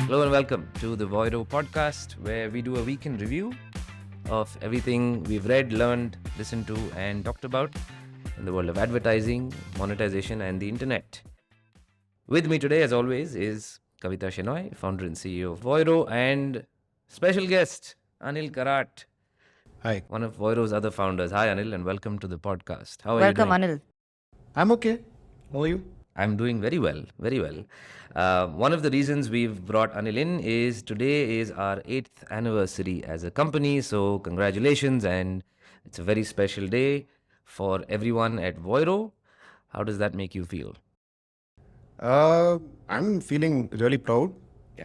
Hello and welcome to the Voiro Podcast, where we do a weekend review of everything we've read, learned, listened to, and talked about in the world of advertising, monetization, and the internet. With me today, as always, is Kavita Shenoy, founder and CEO of Voiro, and special guest, Anil Karat, Hi. one of Voiro's other founders. Hi, Anil, and welcome to the podcast. How are you doing? Welcome, Anil. I'm okay. How are you? I'm doing very well, very well. One of the reasons we've brought Anil in is today is our 8th anniversary as a company. So congratulations, and it's a very special day for everyone at Voiro. How does that make you feel? I'm feeling really proud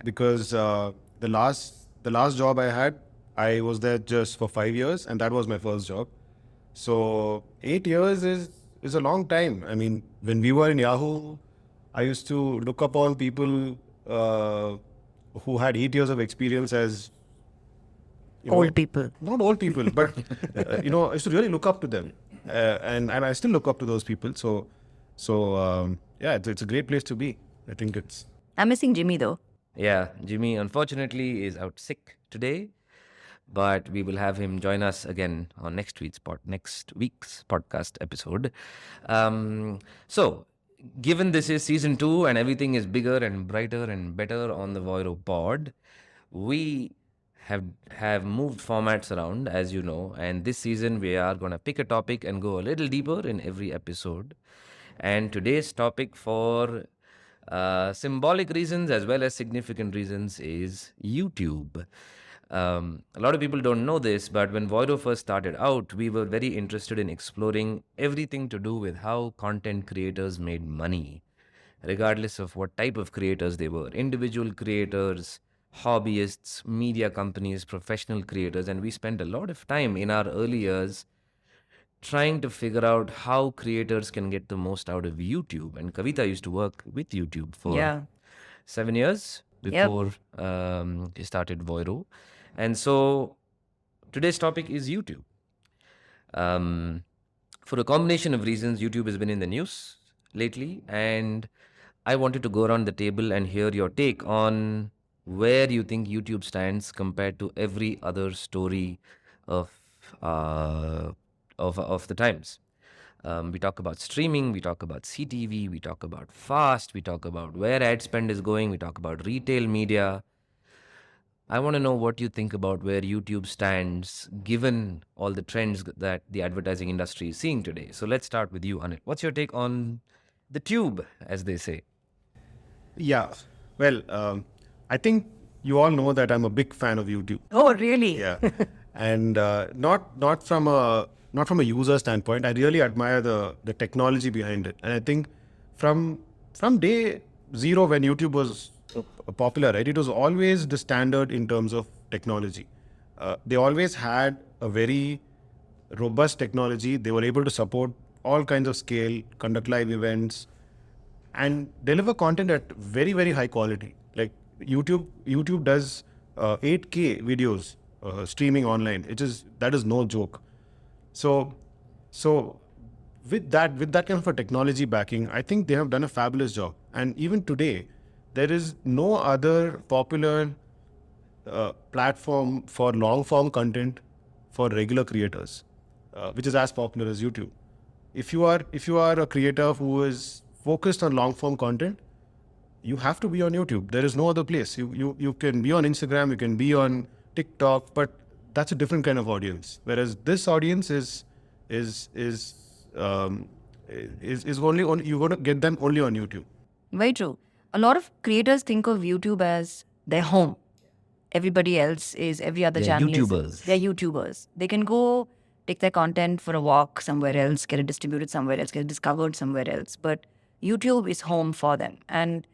because the last job I had, I was there just for 5 years, and that was my first job. So 8 years is a long time. I mean, when we were in Yahoo, I used to look upon people who had 8 years of experience as Old people. Not old people, but I used to really look up to them, and I still look up to those people. So it's a great place to be. I think it's. I'm missing Jimmy though. Yeah, Jimmy unfortunately is out sick today, but we will have him join us again on next week's podcast episode. So, given this is season 2 and everything is bigger and brighter and better on the Voiro pod, we have moved formats around, as you know, and this season we are going to pick a topic and go a little deeper in every episode. And today's topic, for symbolic reasons as well as significant reasons, is YouTube. A lot of people don't know this, but when Voiro first started out, we were very interested in exploring everything to do with how content creators made money, regardless of what type of creators they were. Individual creators, hobbyists, media companies, professional creators. And we spent a lot of time in our early years trying to figure out how creators can get the most out of YouTube. And Kavita used to work with YouTube for 7 years before she started Voiro. And so today's topic is YouTube. For a combination of reasons, YouTube has been in the news lately, and I wanted to go around the table and hear your take on where you think YouTube stands compared to every other story of the times. We talk about streaming, we talk about CTV, we talk about FAST, we talk about where ad spend is going, we talk about retail media. I want to know what you think about where YouTube stands given all the trends that the advertising industry is seeing today. So let's start with you, Anil. What's your take on the tube, as they say? Yeah. Well, I think you all know that I'm a big fan of YouTube. Oh, really? Yeah. And not from a user standpoint. I really admire the technology behind it. And I think from day zero, when YouTube was popular, right, it was always the standard in terms of technology. They always had a very robust technology. They were able to support all kinds of scale, conduct live events, and deliver content at very, very high quality. Like YouTube does 8K videos streaming online. That is no joke. So with that kind of a technology backing, I think they have done a fabulous job. And even today, there is no other popular platform for long form content for regular creators, which is as popular as YouTube. If you are a creator who is focused on long form content, you have to be on YouTube. There is no other place. You can be on Instagram, you can be on TikTok, but that's a different kind of audience. Whereas this audience is only you're going to get them only on YouTube. Very true. A lot of creators think of YouTube as their home. Everybody else is every other channel. They're YouTubers. They can go take their content for a walk somewhere else, get it distributed somewhere else, get it discovered somewhere else. But YouTube is home for them. And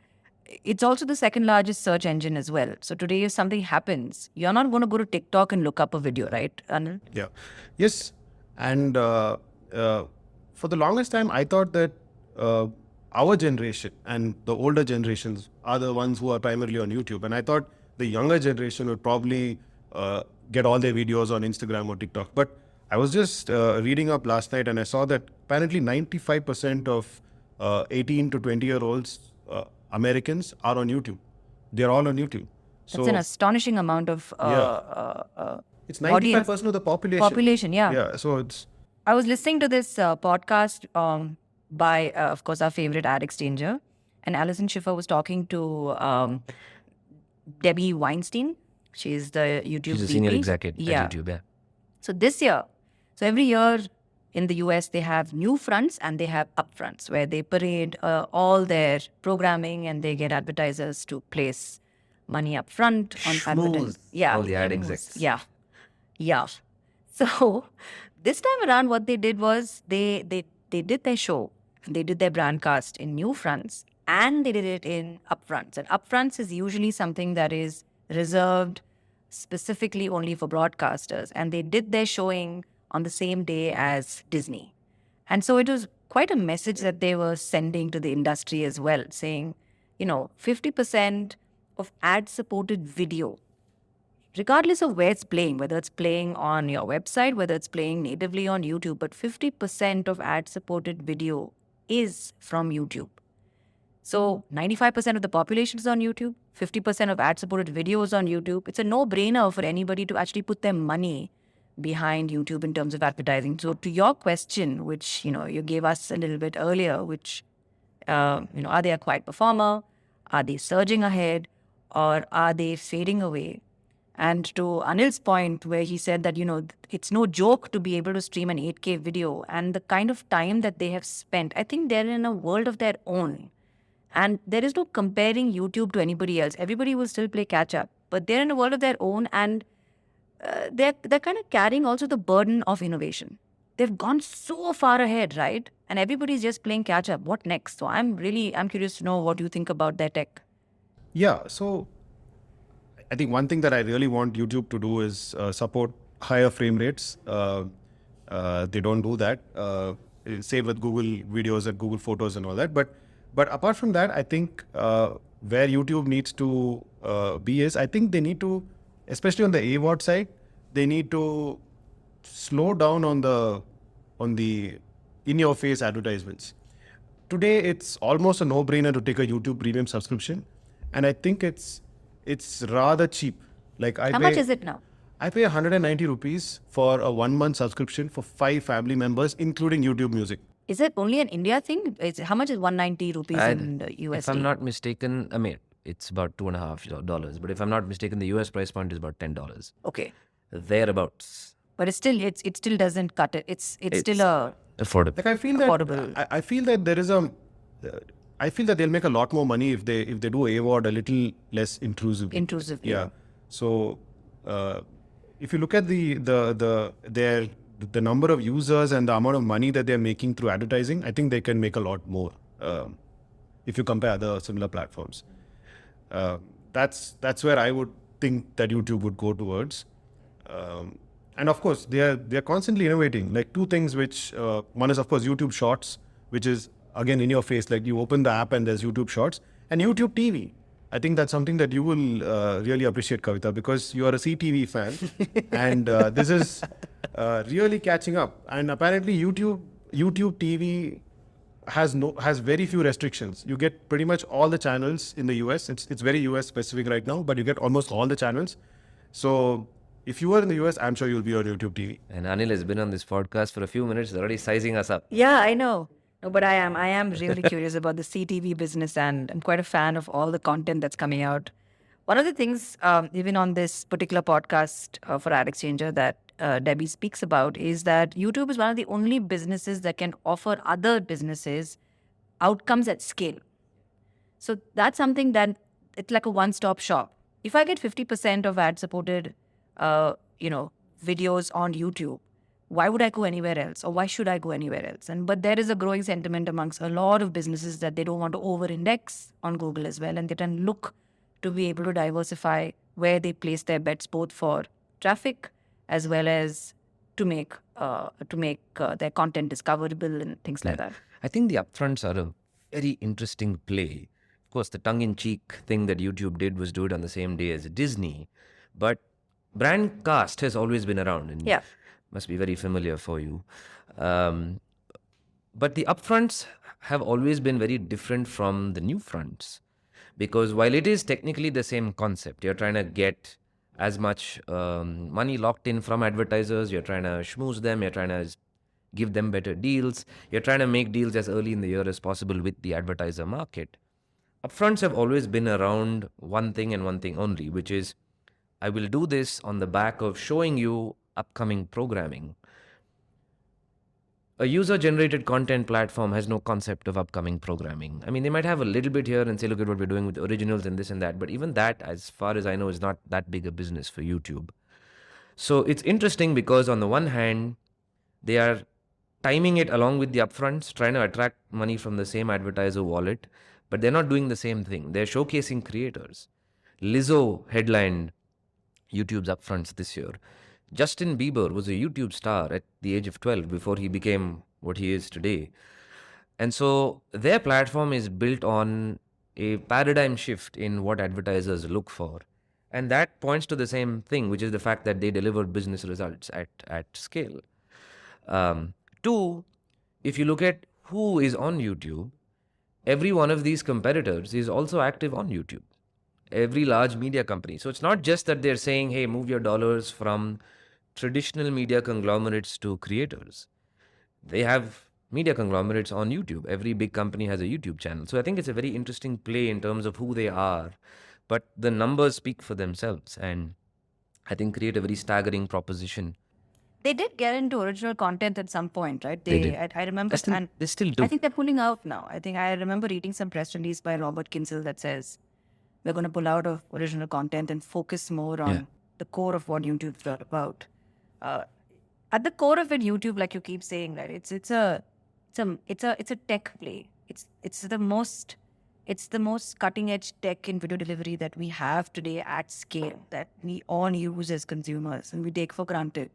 it's also the second largest search engine as well. So today, if something happens, you're not going to go to TikTok and look up a video, right, Anil? Yeah. Yes. And for the longest time, I thought that our generation and the older generations are the ones who are primarily on YouTube. And I thought the younger generation would probably get all their videos on Instagram or TikTok. But I was just reading up last night, and I saw that apparently 95% of 18 to 20-year-olds Americans are on YouTube. They're all on YouTube. That's an astonishing amount of It's 95% of the population. population. Yeah. Yeah, so it's... I was listening to this podcast by, of course, our favorite ad exchanger, and Alison Schiffer was talking to Debbie Weinstein. She's the YouTube She's a senior VP. executive at YouTube. Yeah. So this year, so every year in the US, they have new fronts and they have upfronts where they parade all their programming and they get advertisers to place money up front on advertising. Yeah. All the ad execs. Yeah. Yeah. So this time around, what they did was they did their show, they did their brand cast in new fronts, and they did it in upfronts. And upfronts is usually something that is reserved specifically only for broadcasters. And they did their showing on the same day as Disney. And so it was quite a message that they were sending to the industry as well, saying, 50% of ad-supported video, regardless of where it's playing, whether it's playing on your website, whether it's playing natively on YouTube, but 50% of ad-supported video is from YouTube. So 95% of the population is on YouTube, 50% of ad-supported video is on YouTube. It's a no-brainer for anybody to actually put their money behind YouTube in terms of advertising. So to your question, which, you gave us a little bit earlier, which, are they a quiet performer? Are they surging ahead? Or are they fading away? And to Anil's point, where he said that, it's no joke to be able to stream an 8K video, and the kind of time that they have spent, I think they're in a world of their own. And there is no comparing YouTube to anybody else. Everybody will still play catch up, but they're in a world of their own, and they're kind of carrying also the burden of innovation. They've gone so far ahead, right? And everybody's just playing catch up. What next? So I'm curious to know what you think about their tech. Yeah, so I think one thing that I really want YouTube to do is support higher frame rates. They don't do that. Same with Google videos and Google Photos and all that. But apart from that, I think where YouTube needs to be is, I think they need to, especially on the AVOD side, they need to slow down on the in-your-face advertisements. Today, it's almost a no-brainer to take a YouTube Premium subscription, and I think it's rather cheap. Like How much is it now? I pay 190 rupees for a 1-month subscription for 5 family members, including YouTube Music. Is it only an India thing? How much is 190 rupees in the USD? If I'm not mistaken, it's about $2.50. But if I'm not mistaken, the US price point is about $10. Okay. Thereabouts. But it still doesn't cut it. It's still affordable. Like I feel that affordable. I feel that there is I feel that they'll make a lot more money if they do AVOD a little less intrusive. Yeah. So if you look at the number of users and the amount of money that they're making through advertising, I think they can make a lot more if you compare other similar platforms. That's where I would think that YouTube would go towards. And of course, they're constantly innovating. Like 2 things which, one is of course YouTube Shorts, which is again in your face. Like you open the app and there's YouTube Shorts, and YouTube TV. I think that's something that you will really appreciate, Kavita, because you are a CTV fan, and this is really catching up. And apparently YouTube TV has very few restrictions. You get pretty much all the channels in the US. It's very US specific right now, but you get almost all the channels. So if you are in the US, I'm sure you'll be on YouTube TV. And Anil has been on this podcast for a few minutes, already sizing us up. Yeah, I know. No, but I am really curious about the CTV business, and I'm quite a fan of all the content that's coming out. One of the things, even on this particular podcast for Ad Exchanger that Debbie speaks about, is that YouTube is one of the only businesses that can offer other businesses outcomes at scale. So that's something that it's like a one-stop shop. If I get 50% of ad-supported, videos on YouTube, why would I go anywhere else, or why should I go anywhere else? But there is a growing sentiment amongst a lot of businesses that they don't want to over-index on Google as well, and they can look to be able to diversify where they place their bets, both for traffic as well as to make their content discoverable and things like that. I think the upfronts are a very interesting play. Of course, the tongue-in-cheek thing that YouTube did was do it on the same day as Disney, but brand cast has always been around, and must be very familiar for you. But the upfronts have always been very different from the new fronts. Because while it is technically the same concept, you're trying to get as much money locked in from advertisers, you're trying to schmooze them, you're trying to give them better deals, you're trying to make deals as early in the year as possible with the advertiser market. Upfronts have always been around one thing and one thing only, which is I will do this on the back of showing you upcoming programming. A user-generated content platform has no concept of upcoming programming. I mean, they might have a little bit here and say, look at what we're doing with originals and this and that. But even that, as far as I know, is not that big a business for YouTube. So it's interesting because on the one hand, they are timing it along with the upfronts, trying to attract money from the same advertiser wallet, but they're not doing the same thing. They're showcasing creators. Lizzo headlined YouTube's upfronts this year. Justin Bieber was a YouTube star at the age of 12 before he became what he is today. And so their platform is built on a paradigm shift in what advertisers look for. And that points to the same thing, which is the fact that they deliver business results at scale. Two, if you look at who is on YouTube, every one of these competitors is also active on YouTube. Every large media company. So it's not just that they're saying, hey, move your dollars from traditional media conglomerates to creators. They have media conglomerates on YouTube. Every big company has a YouTube channel. So I think it's a very interesting play in terms of who they are. But the numbers speak for themselves and I think create a very staggering proposition. They did get into original content at some point, right? They did. I remember. They still do. I think they're pulling out now. I remember reading some press release by Robert Kinsel that says we're going to pull out of original content and focus more on the core of what YouTube's all about. At the core of it, YouTube, like you keep saying, right? It's a tech play. It's the most cutting edge tech in video delivery that we have today at scale that we all use as consumers and we take for granted.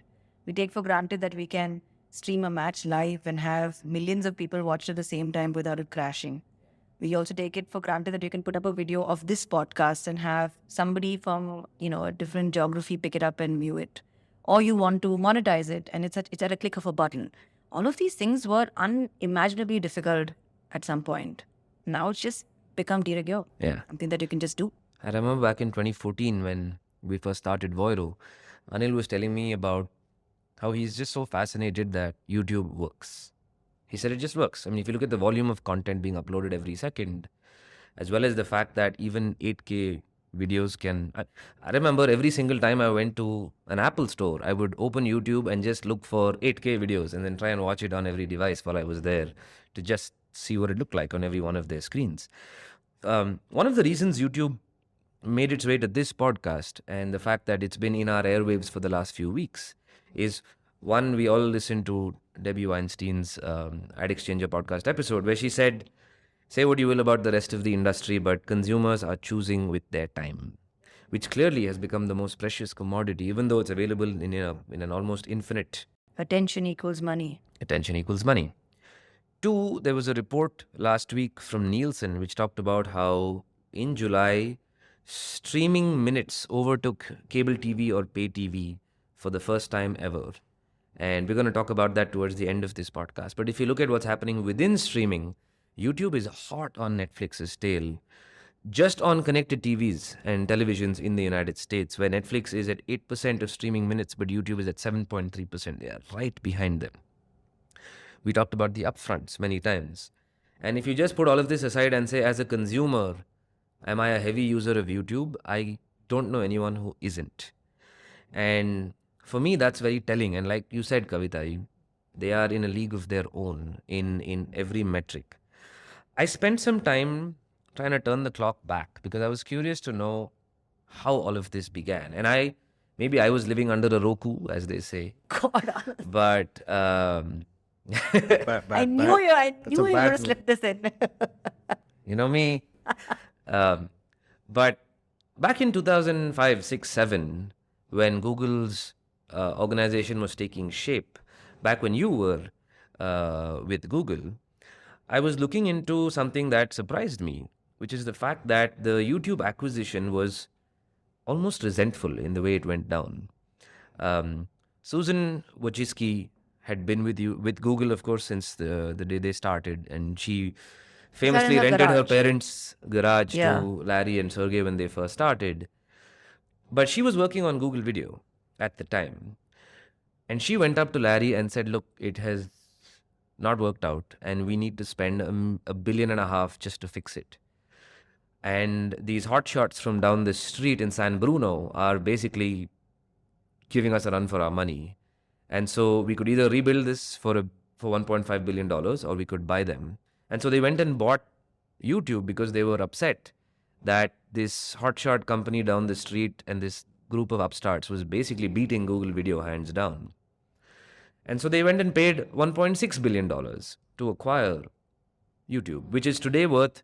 We take for granted that we can stream a match live and have millions of people watch at the same time without it crashing. We also take it for granted that you can put up a video of this podcast and have somebody from a different geography pick it up and view it. Or you want to monetize it and it's at a click of a button. All of these things were unimaginably difficult at some point. Now it's just become de rigueur. Yeah. Something that you can just do. I remember back in 2014 when we first started Voiro, Anil was telling me about how he's just so fascinated that YouTube works. He said it just works. I mean, if you look at the volume of content being uploaded every second, as well as the fact that even 8K videos can... I remember every single time I went to an Apple store, I would open YouTube and just look for 8K videos and then try and watch it on every device while I was there to just see what it looked like on every one of their screens. One of the reasons YouTube made its way to this podcast and the fact that it's been in our airwaves for the last few weeks is, one, we all listened to Debbie Weinstein's Ad Exchanger podcast episode where she said, say what you will about the rest of the industry, but consumers are choosing with their time, which clearly has become the most precious commodity, even though it's available in an almost infinite... Attention equals money. Attention equals money. Two, there was a report last week from Nielsen which talked about how in July, streaming minutes overtook cable TV or pay TV for the first time ever. And we're going to talk about that towards the end of this podcast. But if you look at what's happening within streaming, YouTube is hot on Netflix's tail. Just on connected TVs and televisions in the United States, where Netflix is at 8% of streaming minutes, but YouTube is at 7.3%. They are right behind them. We talked about the upfronts many times. And if you just put all of this aside and say, as a consumer, am I a heavy user of YouTube? I don't know anyone who isn't. And for me, that's very telling. And like you said, Kavita, they are in a league of their own in every metric. I spent some time trying to turn the clock back because I was curious to know how all of this began. And maybe I was living under a Roku, as they say. God. But I knew you were going to slip this in. you know me. But back in 2005, 6, 7, when Google's organization was taking shape, back when you were with Google, I was looking into something that surprised me, which is the fact that the YouTube acquisition was almost resentful in the way it went down. Susan Wojcicki had been with Google, of course, since the day they started, and she famously rented her parents' garage Yeah. to Larry and Sergey when they first started. But she was working on Google Video at the time. And she went up to Larry and said, look, it has not worked out and we need to spend $1.5 billion just to fix it. And these hotshots from down the street in San Bruno are basically giving us a run for our money. And so we could either rebuild this for $1.5 billion or we could buy them. And so they went and bought YouTube because they were upset that this hotshot company down the street and this group of upstarts was basically beating Google Video hands down. And so they went and paid $1.6 billion to acquire YouTube, which is today worth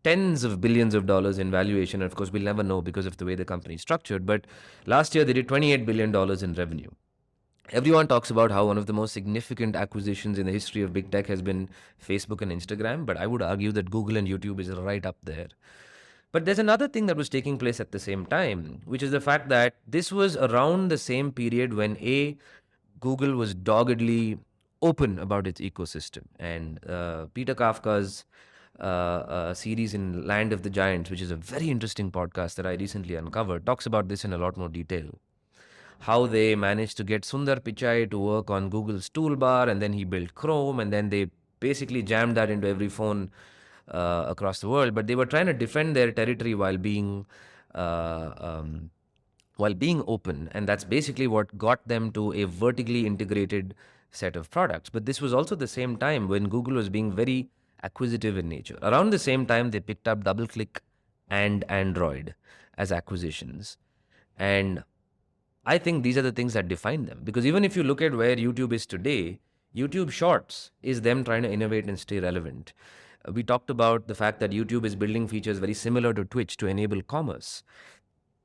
tens of billions of dollars in valuation. And of course, we'll never know because of the way the company is structured. But last year, they did $28 billion in revenue. Everyone talks about how one of the most significant acquisitions in the history of big tech has been Facebook and Instagram. But I would argue that Google and YouTube is right up there. But there's another thing that was taking place at the same time, which is the fact that this was around the same period when Google was doggedly open about its ecosystem. And Peter Kafka's series in Land of the Giants, which is a very interesting podcast that I recently uncovered, talks about this in a lot more detail. How they managed to get Sundar Pichai to work on Google's toolbar, and then he built Chrome, and then they basically jammed that into every phone across the world. But they were trying to defend their territory while being open, and that's basically what got them to a vertically integrated set of products. But this was also the same time when Google was being very acquisitive in nature. Around the same time, they picked up DoubleClick and Android as acquisitions. And I think these are the things that define them. Because even if you look at where YouTube is today, YouTube Shorts is them trying to innovate and stay relevant. We talked about the fact that YouTube is building features very similar to Twitch to enable commerce.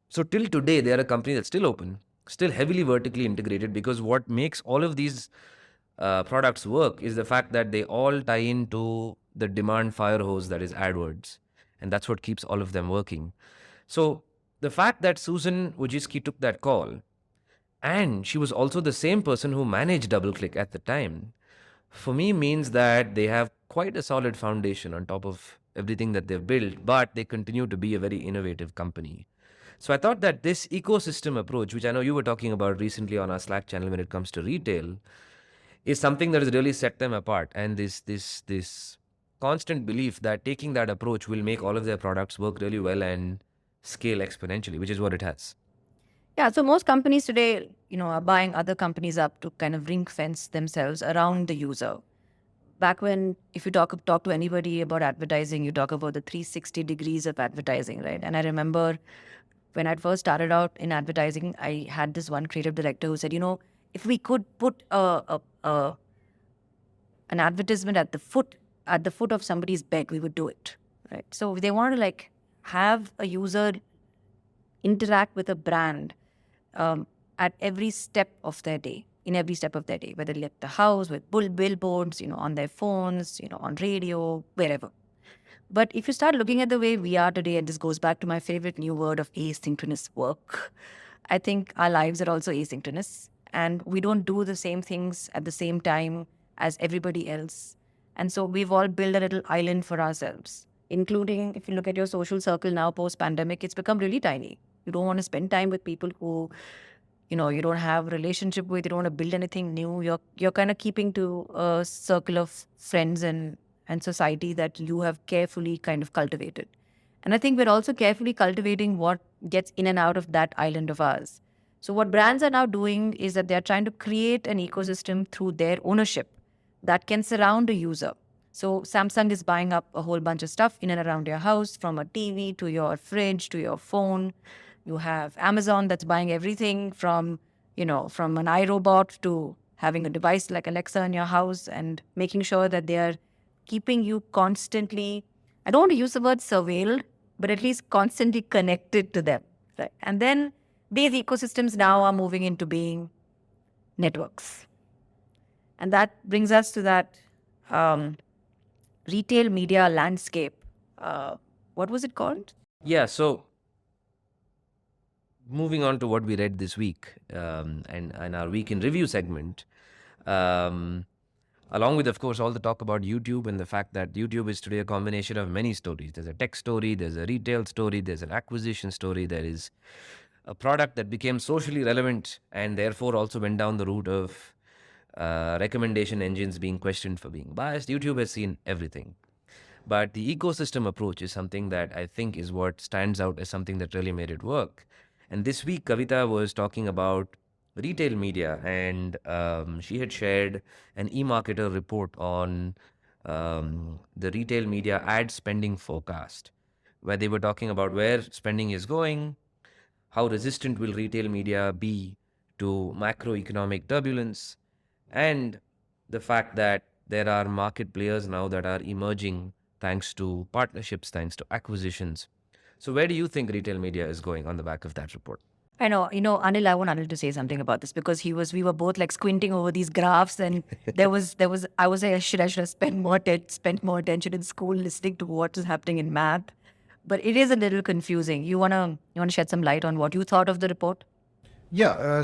So till today, they are a company that's still open, still heavily vertically integrated, because what makes all of these products work is the fact that they all tie into the demand fire hose that is AdWords. And that's what keeps all of them working. So the fact that Susan Wojcicki took that call, and she was also the same person who managed DoubleClick at the time, for me means that they have quite a solid foundation on top of everything that they've built, but they continue to be a very innovative company. So I thought that this ecosystem approach, which I know you were talking about recently on our Slack channel when it comes to retail, is something that has really set them apart. And this constant belief that taking that approach will make all of their products work really well and scale exponentially, which is what it has. Yeah, so most companies today, are buying other companies up to kind of ring fence themselves around the user. Back when, if you talk to anybody about advertising, you talk about the 360 degrees of advertising, right? And I remember when I first started out in advertising, I had this one creative director who said, if we could put an advertisement at the foot of somebody's bed, we would do it, right? So they want to have a user interact with a brand at every step of their day, whether they left the house, with billboards, on their phones, on radio, wherever. But if you start looking at the way we are today, and this goes back to my favorite new word of asynchronous work, I think our lives are also asynchronous, and we don't do the same things at the same time as everybody else. And so we've all built a little island for ourselves, including if you look at your social circle now post-pandemic, it's become really tiny. You don't want to spend time with people who, you don't have a relationship with, you don't want to build anything new. You're kind of keeping to a circle of friends and society that you have carefully kind of cultivated. And I think we're also carefully cultivating what gets in and out of that island of ours. So what brands are now doing is that they're trying to create an ecosystem through their ownership that can surround a user. So Samsung is buying up a whole bunch of stuff in and around your house, from a TV to your fridge to your phone. You have Amazon that's buying everything from an iRobot to having a device like Alexa in your house and making sure that they are keeping you constantly, I don't want to use the word surveilled, but at least constantly connected to them. Right? And then these ecosystems now are moving into being networks. And that brings us to that retail media landscape. What was it called? Yeah, so moving on to what we read this week and our week in review segment, Along with, of course, all the talk about YouTube and the fact that YouTube is today a combination of many stories. There's a tech story, there's a retail story, there's an acquisition story, there is a product that became socially relevant and therefore also went down the route of recommendation engines being questioned for being biased. YouTube has seen everything. But the ecosystem approach is something that I think is what stands out as something that really made it work. And this week, Kavita was talking about retail media, and she had shared an eMarketer report on the retail media ad spending forecast, where they were talking about where spending is going, how resistant will retail media be to macroeconomic turbulence, and the fact that there are market players now that are emerging thanks to partnerships, thanks to acquisitions. So where do you think retail media is going on the back of that report? I know, Anil, I want Anil to say something about this because we were both like squinting over these graphs, and I was like, I should have spent more attention in school listening to what is happening in math. But it is a little confusing. You wanna shed some light on what you thought of the report? Yeah,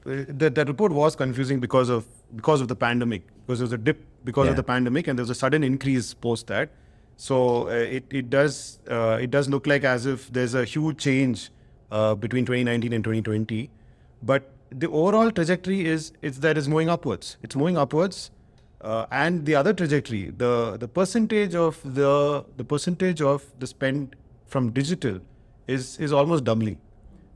that report was confusing because of the pandemic, because there was a dip because of the pandemic, and there was a sudden increase post that. So it does look like as if there's a huge change between 2019 and 2020, but the overall trajectory is moving upwards. It's moving upwards, and the other trajectory, the percentage of the spend from digital is almost doubling.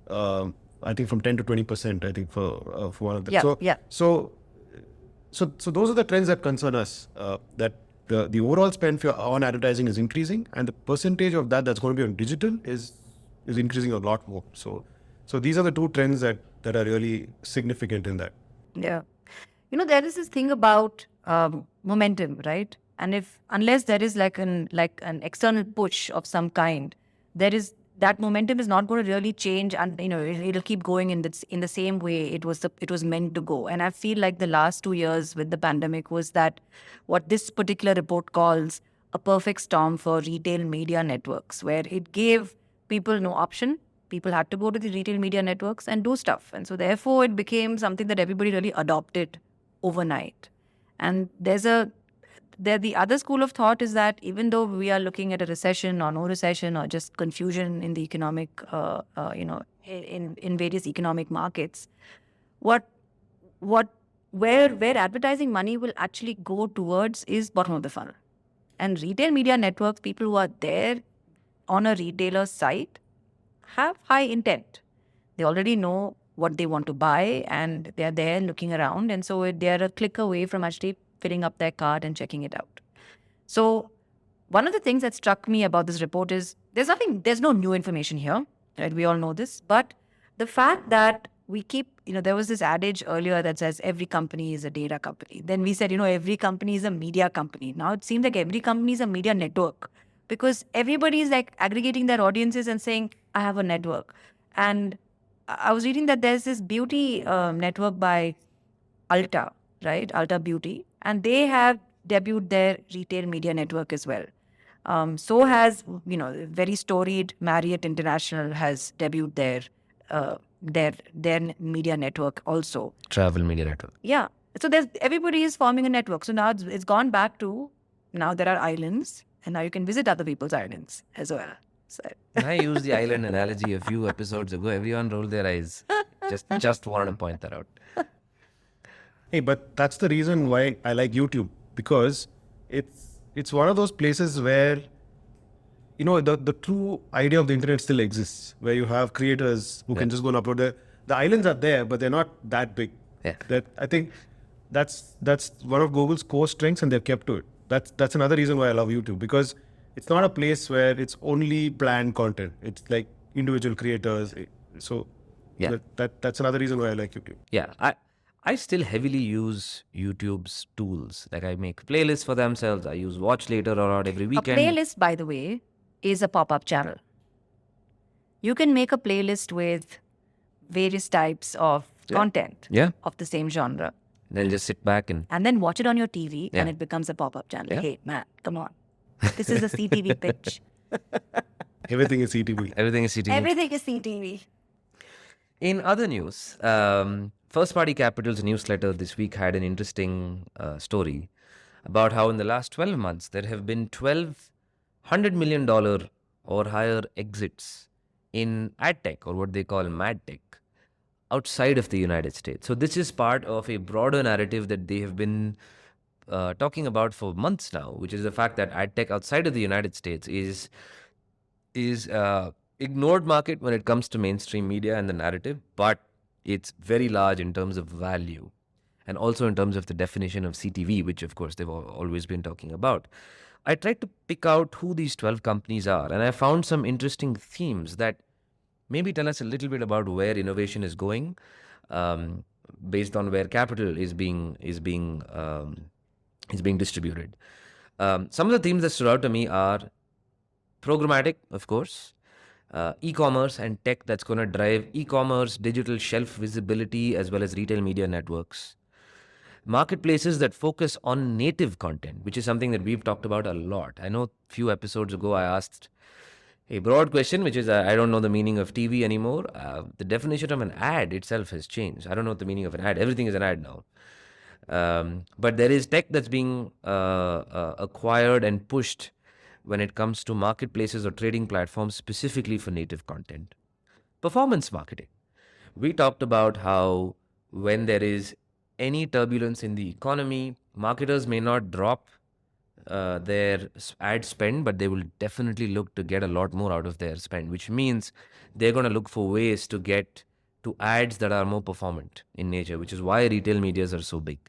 I think from 10 to 20%. I think for one of them. So those are the trends that concern us. That the overall spend on advertising is increasing, and the percentage of that's going to be on digital is increasing a lot more. So these are the two trends that are really significant in that. Yeah. There is this thing about momentum, right? And unless there is like an external push of some kind, that momentum is not going to really change, and it'll keep going in the same way it was meant to go. And I feel like the last 2 years with the pandemic was that what this particular report calls a perfect storm for retail media networks, where it gave people no option. People had to go to the retail media networks and do stuff. And so therefore it became something that everybody really adopted overnight. And the other school of thought is that even though we are looking at a recession or no recession or just confusion in the economic, in various economic markets, where advertising money will actually go towards is bottom of the funnel. And retail media networks, people who are there on a retailer site, have high intent. They already know what they want to buy, and they're there looking around. And so they're a click away from actually filling up their cart and checking it out. So one of the things that struck me about this report is there's no new information here, right? We all know this. But the fact that we keep, there was this adage earlier that says every company is a data company. Then we said, every company is a media company. Now it seems like every company is a media network, because everybody is like aggregating their audiences and saying, I have a network. And I was reading that there's this beauty network by Ulta, right? Ulta Beauty. And they have debuted their retail media network as well. So has, very storied Marriott International has debuted their media network also. Travel media network. Yeah. So everybody is forming a network. So now it's gone back to, now there are islands, and now you can visit other people's islands as well. So. I used the island analogy a few episodes ago. Everyone rolled their eyes. Just wanted to point that out. Hey, but that's the reason why I like YouTube, because it's one of those places where, the true idea of the internet still exists, where you have creators who can just go and upload the islands are there, but they're not that big. Yeah. That I think that's one of Google's core strengths, and they've kept to it. That's another reason why I love YouTube, because it's not a place where it's only planned content. It's like individual creators. So that's another reason why I like YouTube. Yeah. I still heavily use YouTube's tools. Like I make playlists for themselves. I use Watch Later or Not every weekend. A playlist, by the way, is a pop-up channel. You can make a playlist with various types of content of the same genre. Then just sit back and then watch it on your TV, and it becomes a pop-up channel. Yeah. Hey, man, come on. This is a CTV pitch. Everything is CTV. everything is CTV. Everything is CTV. In other news, First Party Capital's newsletter this week had an interesting story about how in the last 12 months there have been $1,200 million or higher exits in ad tech, or what they call mad tech, outside of the United States. So this is part of a broader narrative that they have been talking about for months now, which is the fact that ad tech outside of the United States is ignored market when it comes to mainstream media and the narrative, but it's very large in terms of value and also in terms of the definition of CTV, which of course they've always been talking about. I tried to pick out who these 12 companies are, and I found some interesting themes that maybe tell us a little bit about where innovation is going, based on where capital is being distributed. Some of the themes that stood out to me are programmatic, of course, e-commerce and tech that's going to drive e-commerce, digital shelf visibility, as well as retail media networks. Marketplaces that focus on native content, which is something that we've talked about a lot. I know a few episodes ago I asked a broad question, which is I don't know the meaning of TV anymore. The definition of an ad itself has changed. I don't know what the meaning of an ad. Everything is an ad now. But there is tech that's being acquired and pushed when it comes to marketplaces or trading platforms specifically for native content. Performance marketing. We talked about how when there is any turbulence in the economy, marketers may not drop their ad spend, but they will definitely look to get a lot more out of their spend, which means they're going to look for ways to get to ads that are more performant in nature, which is why retail medias are so big.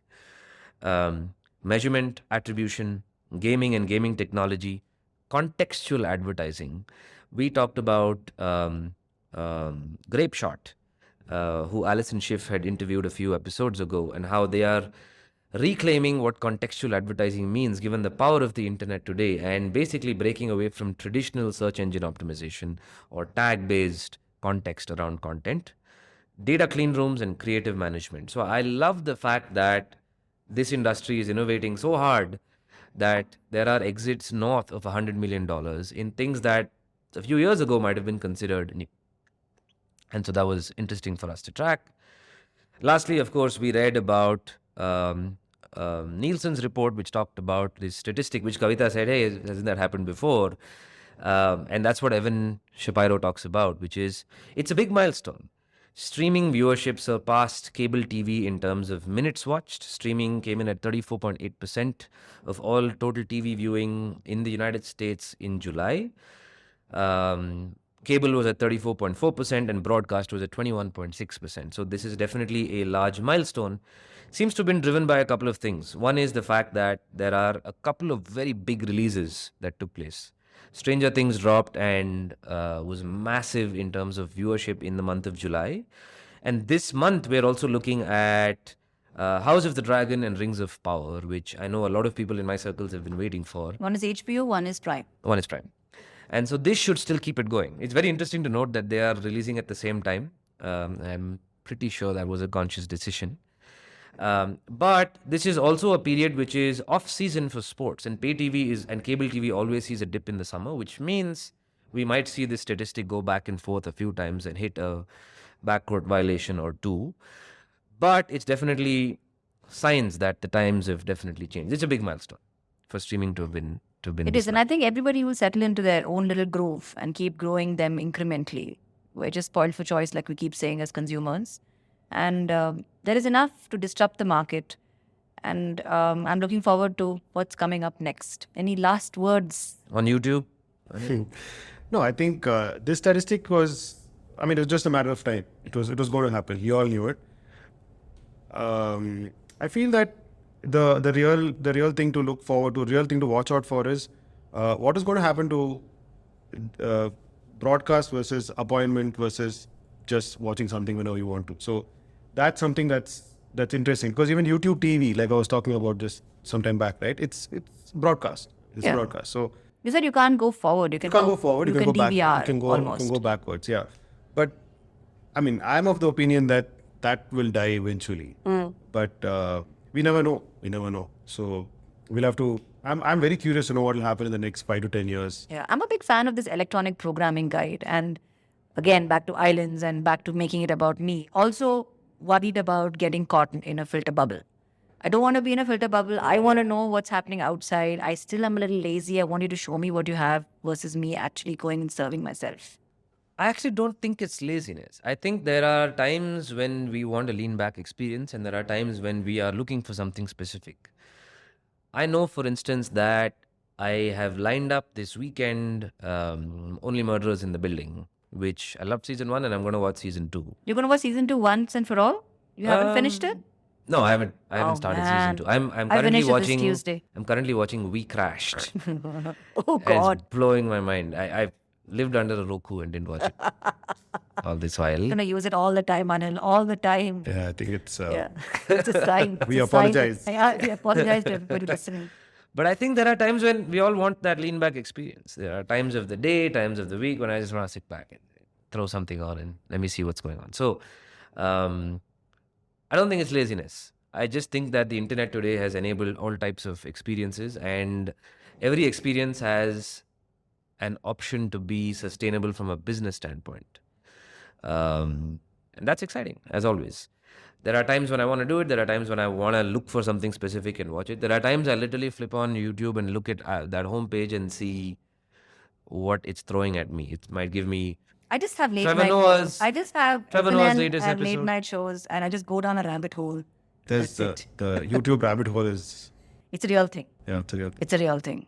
Measurement, attribution, gaming and gaming technology, contextual advertising. We talked about Grape Shot, who Alison Schiff had interviewed a few episodes ago, and how they are reclaiming what contextual advertising means given the power of the internet today, and basically breaking away from traditional search engine optimization or tag-based context around content. Data clean rooms and creative management. So I love the fact that this industry is innovating so hard that there are exits north of $100 million in things that a few years ago might have been considered new. And so that was interesting for us to track. Lastly, of course, we read about Nielsen's report, which talked about this statistic, which Kavita said, hey, hasn't that happened before? And that's what Evan Shapiro talks about, which is it's a big milestone. Streaming viewership surpassed cable TV in terms of minutes watched. Streaming came in at 34.8% of all total TV viewing in the United States in July. Cable was at 34.4% and broadcast was at 21.6%. So this is definitely a large milestone. Seems to have been driven by a couple of things. One is the fact that there are a couple of very big releases that took place. Stranger Things dropped and was massive in terms of viewership in the month of July. And this month, we're also looking at House of the Dragon and Rings of Power, which I know a lot of people in my circles have been waiting for. One is HBO, one is Prime. One is Prime. And so this should still keep it going. It's very interesting to note that they are releasing at the same time. I'm pretty sure that was a conscious decision. But this is also a period which is off-season for sports, and pay TV and cable TV always sees a dip in the summer, which means we might see this statistic go back and forth a few times and hit a backcourt violation or two. But it's definitely signs that the times have definitely changed. It's a big milestone for streaming to have been. It is, and I think everybody will settle into their own little groove and keep growing them incrementally. We're just spoiled for choice, like we keep saying as consumers. And there is enough to disrupt the market. And I'm looking forward to what's coming up next. Any last words? On YouTube? No, I think this statistic was, it was just a matter of time. It was going to happen. You all knew it. I feel that the real thing to look forward to, real thing to watch out for is what is going to happen to broadcast versus appointment versus just watching something whenever you want to. So that's something that's interesting, because even YouTube TV, like I was talking about just some time back, right? It's broadcast. It's broadcast. So you said you can't go forward. You can't go forward. You can go back. DVR You can almost. go backwards. Yeah, but I'm of the opinion that will die eventually. But we never know. So we'll have to. I'm very curious to know what will happen in the next 5 to 10 years. Yeah, I'm a big fan of this electronic programming guide, and again back to islands and back to making it about me. Also worried about getting caught in a filter bubble. I don't want to be in a filter bubble. I want to know what's happening outside. I still am a little lazy. I want you to show me what you have versus me actually going and serving myself. I actually don't think it's laziness. I think there are times when we want a lean back experience, and there are times when we are looking for something specific. I know, for instance, that I have lined up this weekend Only Murderers in the Building, which I loved season 1 and I'm going to watch season 2. You're going to watch season 2 once and for all? You haven't finished it? No, I haven't. I haven't Oh, started man. season 2. I'm I currently finished it this watching. Tuesday. I'm currently watching We Crashed. Oh, God. It's blowing my mind. I've lived under a Roku and didn't watch it all this while. I'm going to use it all the time, Anil. All the time. Yeah, I think it's. Yeah. It's a sign. We It's a sign. apologize. Yeah, we apologize to everybody listening. But I think there are times when we all want that lean back experience. There are times of the day, times of the week when I just want to sit back and throw something on and let me see what's going on. So I don't think it's laziness. I just think that the internet today has enabled all types of experiences, and every experience has an option to be sustainable from a business standpoint. And that's exciting, as always. There are times when I want to do it. There are times when I want to look for something specific and watch it. There are times I literally flip on YouTube and look at that homepage and see what it's throwing at me. It might give me I just have late Trevor night. Noah's- I just have Trevor SNL Noah's latest and late episode. night shows, and I just go down a rabbit hole. There's That's the YouTube rabbit hole is. It's a real thing. Yeah, it's a real. It's a real thing.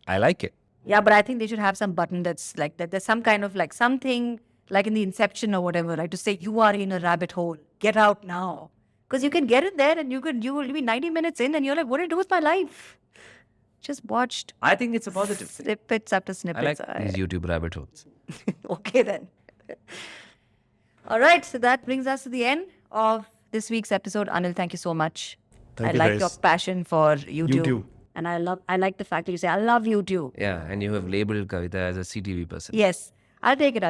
I like it. Yeah, but I think they should have some button that's like that. There's some kind of like something like in the Inception or whatever, like to say you are in a rabbit hole. Get out now, because you can get in there and you will be 90 minutes in and you're like, what do I do with my life? Just watched I think it's a positive thing. snippets after I snippets. like these YouTube rabbit holes. Okay then. All right, so that brings us to the end of this week's episode. Anil, thank you so much. Thank I you, like guys. your passion for YouTube. YouTube. And I like the fact that you say, I love YouTube. Yeah, and you have labeled Kavita as a CTV person. Yes, I'll take it.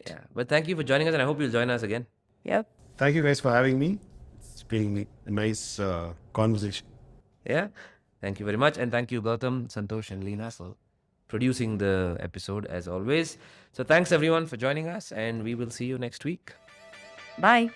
Yeah, but thank you for joining us, and I hope you'll join us again. Yep. Thank you guys for having me. It's been a nice conversation. Yeah, thank you very much, and thank you Gautam, Santosh, and Leena for producing the episode as always. So thanks everyone for joining us, and we will see you next week. Bye.